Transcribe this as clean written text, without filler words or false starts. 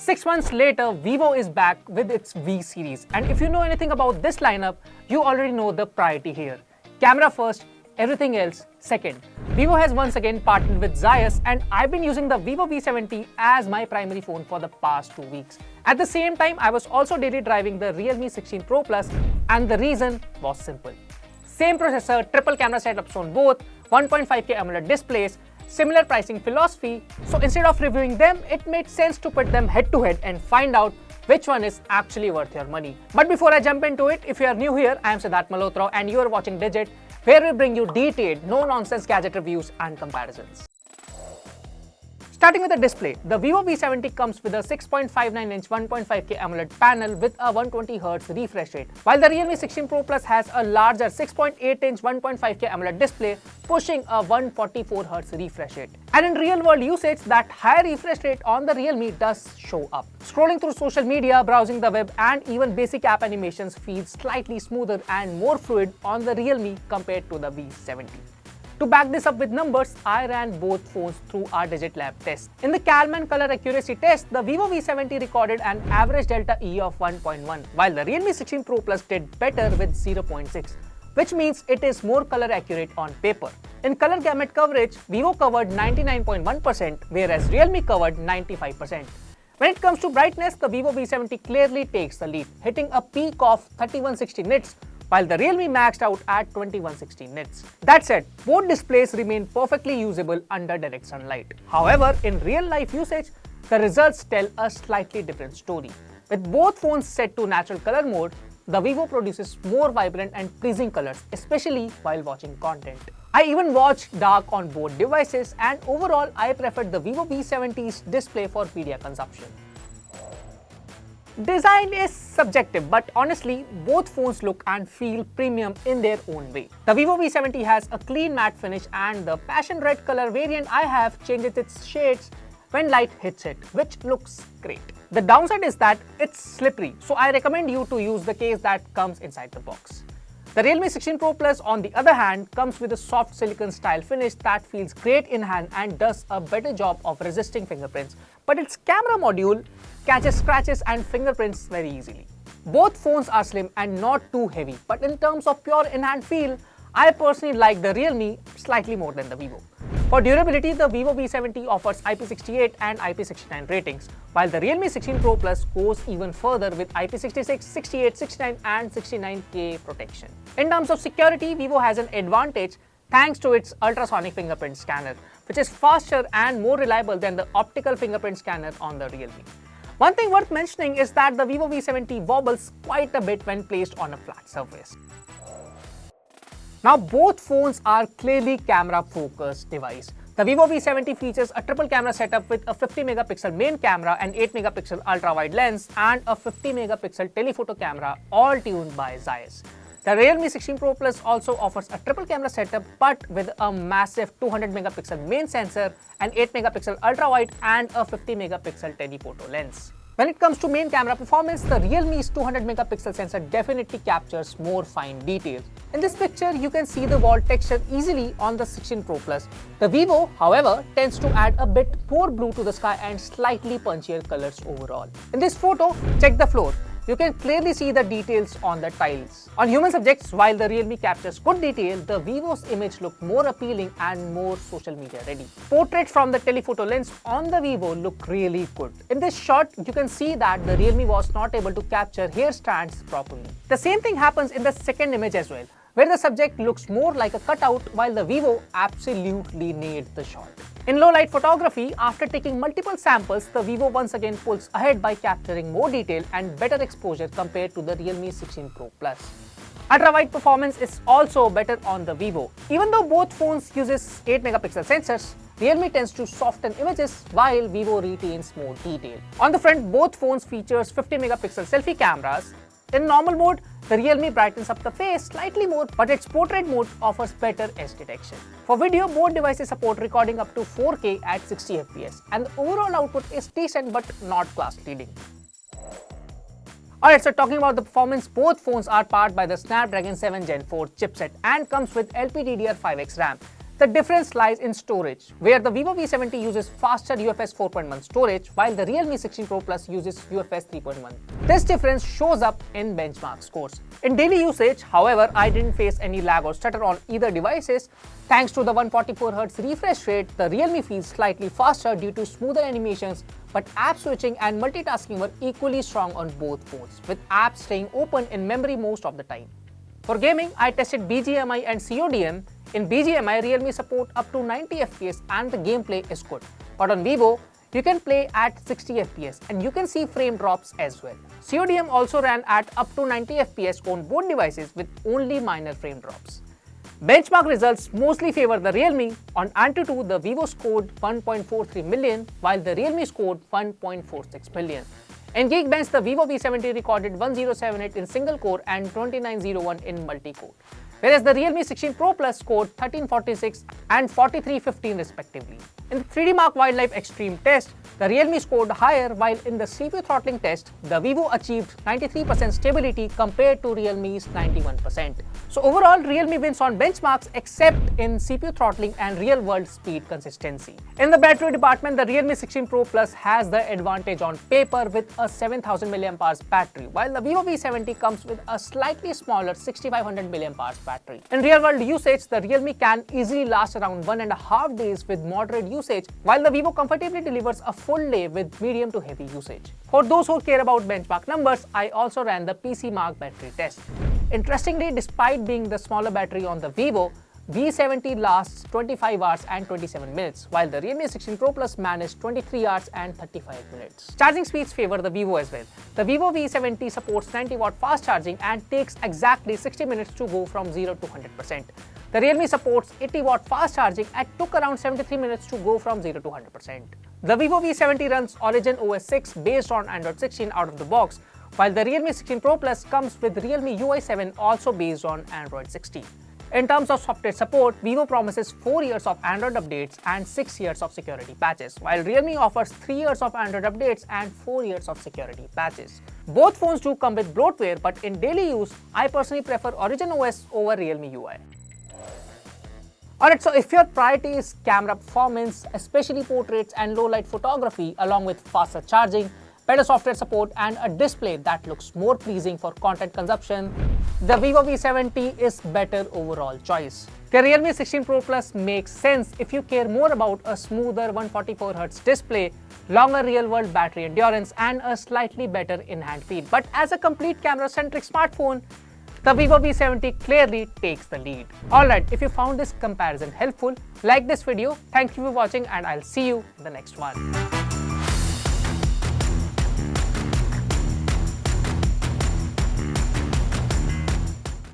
6 months later, Vivo is back with its V series. And if you know anything about this lineup, you already know the priority here. Camera first, everything else second. Vivo has once again partnered with Zeiss, and I've been using the Vivo V70 as my primary phone for the past 2 weeks. At the same time, I was also daily driving the Realme 16 Pro Plus, and the reason was simple. Same processor, triple camera setups on both, 1.5K AMOLED displays, similar pricing philosophy, so instead of reviewing them, it made sense to put them head to head and find out which one is actually worth your money. But before I jump into it, if you are new here, I am Siddharth Malhotra and you are watching Digit, where we bring you detailed, no-nonsense gadget reviews and comparisons. Starting with the display, the Vivo V70 comes with a 6.59-inch 1.5K AMOLED panel with a 120Hz refresh rate, while the Realme 16 Pro Plus has a larger 6.8-inch 1.5K AMOLED display pushing a 144Hz refresh rate. And in real-world usage, that higher refresh rate on the Realme does show up. Scrolling through social media, browsing the web, and even basic app animations feel slightly smoother and more fluid on the Realme compared to the V70. To back this up with numbers, I ran both phones through our Digit Lab test. In the Kalman color accuracy test, the Vivo V70 recorded an average delta E of 1.1, while the Realme 16 Pro Plus did better with 0.6, which means it is more color accurate on paper. In color gamut coverage, Vivo covered 99.1%, whereas Realme covered 95%. When it comes to brightness, the Vivo V70 clearly takes the lead, hitting a peak of 3160 nits, while the Realme maxed out at 2160 nits. That said, both displays remain perfectly usable under direct sunlight. However, in real-life usage, the results tell a slightly different story. With both phones set to natural color mode, the Vivo produces more vibrant and pleasing colors, especially while watching content. I even watched dark on both devices, and overall, I preferred the Vivo V70's display for media consumption. Design is subjective, but honestly, both phones look and feel premium in their own way. The Vivo V70 has a clean matte finish, and the passion red color variant I have changes its shades when light hits it, which looks great. The downside is that it's slippery, so I recommend you to use the case that comes inside the box. The Realme 16 Pro Plus, on the other hand, comes with a soft silicone style finish that feels great in hand and does a better job of resisting fingerprints, but its camera module catches scratches and fingerprints very easily. Both phones are slim and not too heavy, but in terms of pure in-hand feel, I personally like the Realme slightly more than the Vivo. For durability, the Vivo V70 offers IP68 and IP69 ratings, while the Realme 16 Pro Plus goes even further with IP66, 68, 69 and 69K protection. In terms of security, Vivo has an advantage thanks to its ultrasonic fingerprint scanner, which is faster and more reliable than the optical fingerprint scanner on the Realme. One thing worth mentioning is that the Vivo V70 wobbles quite a bit when placed on a flat surface. Now, both phones are clearly camera-focused devices. The Vivo V70 features a triple camera setup with a 50-megapixel main camera, an 8-megapixel ultra-wide lens, and a 50-megapixel telephoto camera, all tuned by Zeiss. The Realme 16 Pro Plus also offers a triple camera setup, but with a massive 200-megapixel main sensor, an 8-megapixel ultra-wide, and a 50-megapixel telephoto lens. When it comes to main camera performance, the Realme's 200-megapixel sensor definitely captures more fine details. In this picture, you can see the wall texture easily on the 16 Pro Plus. The Vivo, however, tends to add a bit more blue to the sky and slightly punchier colors overall. In this photo, check the floor. You can clearly see the details on the tiles. On human subjects, while the Realme captures good detail, the Vivo's image look more appealing and more social media ready. Portraits from the telephoto lens on the Vivo look really good. In this shot, you can see that the Realme was not able to capture hair strands properly. The same thing happens in the second image as well, where the subject looks more like a cutout, while the Vivo absolutely nailed the shot. In low-light photography, after taking multiple samples, the Vivo once again pulls ahead by capturing more detail and better exposure compared to the Realme 16 Pro Plus. Ultra-wide performance is also better on the Vivo. Even though both phones uses 8-megapixel sensors, Realme tends to soften images while Vivo retains more detail. On the front, both phones features 50-megapixel selfie cameras. In normal mode, the Realme brightens up the face slightly more, but its portrait mode offers better edge detection. For video, both devices support recording up to 4K at 60 FPS, and the overall output is decent but not class-leading. Alright, so talking about the performance, both phones are powered by the Snapdragon 7 Gen 4 chipset and comes with LPDDR5X RAM. The difference lies in storage, where the Vivo V70 uses faster UFS 4.1 storage, while the Realme 16 Pro Plus uses UFS 3.1. This difference shows up in benchmark scores. In daily usage, however, I didn't face any lag or stutter on either devices. Thanks to the 144Hz refresh rate, the Realme feels slightly faster due to smoother animations, but app switching and multitasking were equally strong on both phones, with apps staying open in memory most of the time. For gaming, I tested BGMI and CODM. In BGMI, Realme support up to 90 FPS and the gameplay is good. But on Vivo, you can play at 60 FPS and you can see frame drops as well. CODM also ran at up to 90 FPS on both devices with only minor frame drops. Benchmark results mostly favor the Realme. On AnTuTu, the Vivo scored 1.43 million, while the Realme scored 1.46 million. In Geekbench, the Vivo V70 recorded 1078 in single core and 2901 in multi-core, whereas the Realme 16 Pro Plus scored 1346 and 4315 respectively. In the 3D Mark Wildlife Extreme test, the Realme scored higher, while in the CPU throttling test, the Vivo achieved 93% stability compared to Realme's 91%. So overall, Realme wins on benchmarks except in CPU throttling and real-world speed consistency. In the battery department, the Realme 16 Pro Plus has the advantage on paper with a 7000 mAh battery, while the Vivo V70 comes with a slightly smaller 6500 mAh battery. In real-world usage, the Realme can easily last around 1.5 days with moderate usage, while the Vivo comfortably delivers a full day with medium to heavy usage. For those who care about benchmark numbers, I also ran the PC Mark battery test. Interestingly, despite being the smaller battery on the Vivo, V70 lasts 25 hours and 27 minutes, while the Realme 16 Pro Plus managed 23 hours and 35 minutes. Charging speeds favor the Vivo as well. The Vivo V70 supports 90-watt fast charging and takes exactly 60 minutes to go from 0 to 100%. The Realme supports 80-watt fast charging and took around 73 minutes to go from 0 to 100%. The Vivo V70 runs Origin OS 6 based on Android 16 out of the box, while the Realme 16 Pro Plus comes with Realme UI 7 also based on Android 16. In terms of software support, Vivo promises 4 years of Android updates and 6 years of security patches, while Realme offers 3 years of Android updates and 4 years of security patches. Both phones do come with bloatware, but in daily use, I personally prefer Origin OS over Realme UI. Alright, so if your priority is camera performance, especially portraits and low light photography, along with faster charging, better software support and a display that looks more pleasing for content consumption, the Vivo V70 is better overall choice. The Realme 16 Pro Plus makes sense if you care more about a smoother 144Hz display, longer real-world battery endurance and a slightly better in-hand feel. But as a complete camera-centric smartphone, the Vivo V70 clearly takes the lead. Alright, if you found this comparison helpful, like this video, thank you for watching and I'll see you in the next one.